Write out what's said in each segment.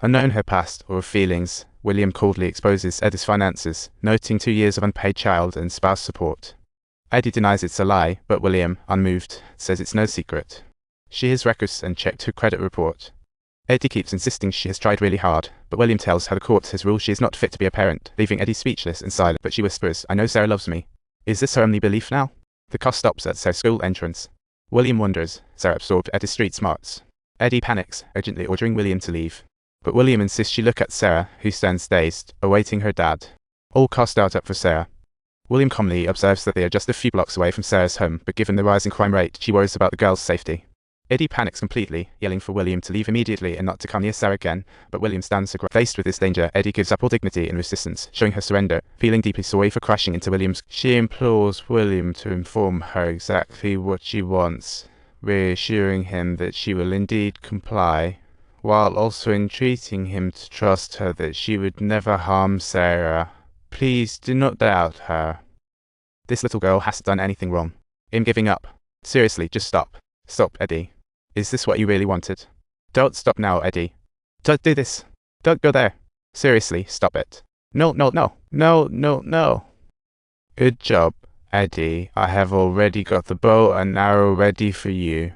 Unknowing her past or feelings, William coldly exposes Eddie's finances, noting 2 years of unpaid child and spouse support. Eddie denies it's a lie, but William, unmoved, says it's no secret. She has records and checked her credit report. Eddie keeps insisting she has tried really hard, but William tells her the court has ruled she is not fit to be a parent, leaving Eddie speechless and silent. But she whispers, "I know Sarah loves me." Is this her only belief now? The car stops at Sarah's school entrance. William wonders, Sarah absorbed Eddie's street smarts. Eddie panics, urgently ordering William to leave. But William insists she look at Sarah, who stands dazed, awaiting her dad. All cars start up for Sarah. William calmly observes that they are just a few blocks away from Sarah's home, but given the rising crime rate, she worries about the girl's safety. Eddie panics completely, yelling for William to leave immediately and not to come near Sarah again, but William stands her ground. Faced with this danger, Eddie gives up all dignity and resistance, showing her surrender, feeling deeply sorry for crashing into William's. She implores William to inform her exactly what she wants, reassuring him that she will indeed comply, while also entreating him to trust her that she would never harm Sarah. Please do not doubt her. This little girl hasn't done anything wrong. I'm giving up. Seriously, just stop. Stop, Eddie. Is this what you really wanted? Don't stop now, Eddie. Don't do this. Don't go there. Seriously, stop it. No, no, no. No, no, no. Good job, Eddie. I have already got the bow and arrow ready for you.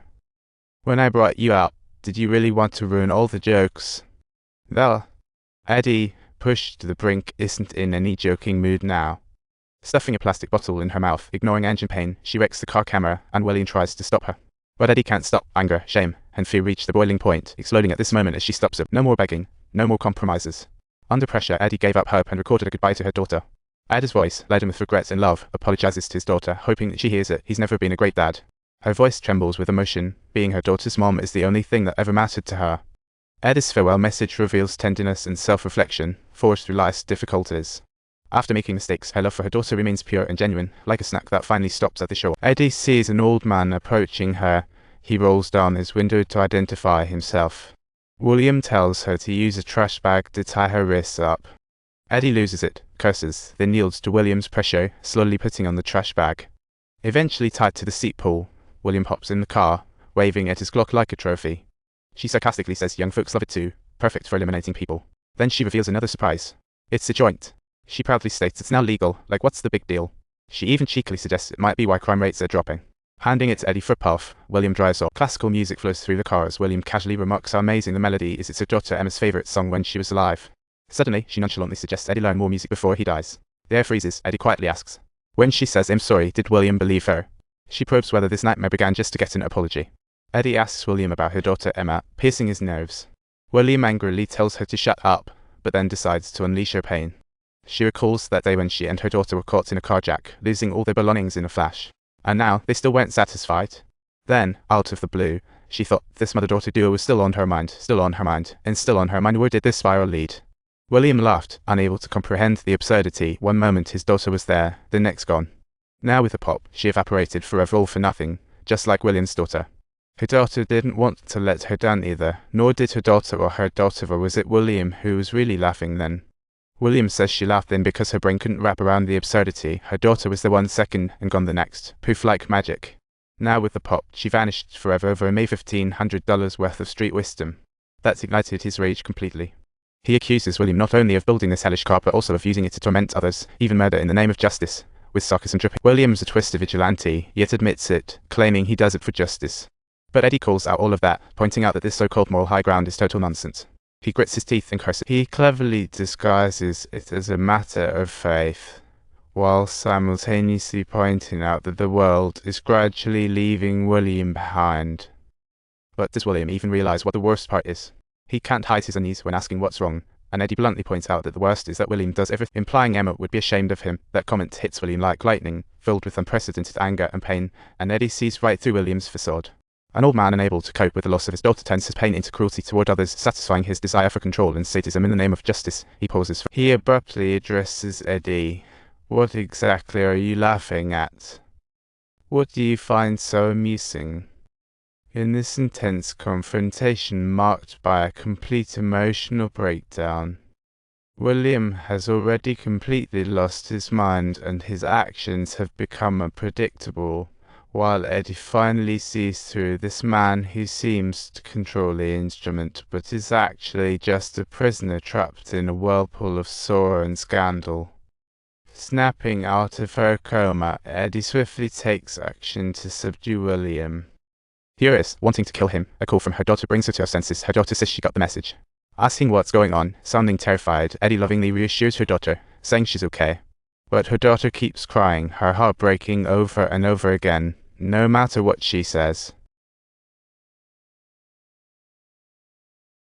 When I brought you out, did you really want to ruin all the jokes? Well, Eddie, pushed to the brink, isn't in any joking mood now. Stuffing a plastic bottle in her mouth, ignoring engine pain, she wrecks the car camera, and William tries to stop her. But Eddie can't stop. Anger, shame, and fear reach the boiling point, exploding at this moment as she stops her. No more begging, no more compromises. Under pressure, Eddie gave up hope and recorded a goodbye to her daughter. Eddie's voice, laden with regrets and love, apologizes to his daughter, hoping that she hears it. He's never been a great dad. Her voice trembles with emotion. Being her daughter's mom is the only thing that ever mattered to her. Eddie's farewell message reveals tenderness and self-reflection, forged through life's difficulties. After making mistakes, her love for her daughter remains pure and genuine, like a snack that finally stops at the shore. Eddie sees an old man approaching her. He rolls down his window to identify himself. William tells her to use a trash bag to tie her wrists up. Eddie loses it, curses, then yields to William's pressure, slowly putting on the trash bag. Eventually tied to the seat pool, William hops in the car, waving at his Glock like a trophy. She sarcastically says young folks love it too, perfect for eliminating people. Then she reveals another surprise. It's a joint. She proudly states it's now legal, like what's the big deal? She even cheekily suggests it might be why crime rates are dropping. Handing it to Eddie for a puff, William drives off. Classical music flows through the car as William casually remarks how amazing the melody is. It's her daughter Emma's favourite song when she was alive. Suddenly, she nonchalantly suggests Eddie learn more music before he dies. The air freezes. Eddie quietly asks. When she says I'm sorry, did William believe her? She probes whether this nightmare began just to get an apology. Eddie asks William about her daughter Emma, piercing his nerves. William angrily tells her to shut up, but then decides to unleash her pain. She recalls that day when she and her daughter were caught in a carjack, losing all their belongings in a flash. And now, they still weren't satisfied. Then, out of the blue, she thought this mother-daughter duo was still on her mind, and still on her mind. Where did this spiral lead? William laughed, unable to comprehend the absurdity. One moment his daughter was there, the next gone. Now with a pop, she evaporated forever, all for nothing, just like William's daughter. Her daughter didn't want to let her down either, nor did her daughter or her daughter, or was it William who was really laughing then? William says she laughed then because her brain couldn't wrap around the absurdity. Her daughter was the 1 second and gone the next, poof like magic. Now with the pop, she vanished forever over a mere $1,500 worth of street wisdom. That's ignited his rage completely. He accuses William not only of building this hellish car but also of using it to torment others, even murder in the name of justice, with sarcasm dripping. William's a twisted vigilante, yet admits it, claiming he does it for justice. But Eddie calls out all of that, pointing out that this so-called moral high ground is total nonsense. He grits his teeth and curses. He cleverly disguises it as a matter of faith, while simultaneously pointing out that the world is gradually leaving William behind. But does William even realize what the worst part is? He can't hide his unease when asking what's wrong, and Eddie bluntly points out that the worst is that William does everything, implying Emma would be ashamed of him. That comment hits William like lightning, filled with unprecedented anger and pain, and Eddie sees right through William's facade. An old man unable to cope with the loss of his daughter turns his pain into cruelty toward others, satisfying his desire for control and sadism in the name of justice. He pauses. He abruptly addresses Eddie. What exactly are you laughing at? What do you find so amusing? In this intense confrontation marked by a complete emotional breakdown, William has already completely lost his mind and his actions have become unpredictable. while Eddie finally sees through this man who seems to control the instrument but is actually just a prisoner trapped in a whirlpool of sorrow and scandal. Snapping out of her coma, Eddie swiftly takes action to subdue William. Furious, wanting to kill him, a call from her daughter brings her to her senses. Her daughter says she got the message. Asking what's going on, sounding terrified, Eddie lovingly reassures her daughter, saying she's okay. But her daughter keeps crying, her heart breaking over and over again, no matter what she says.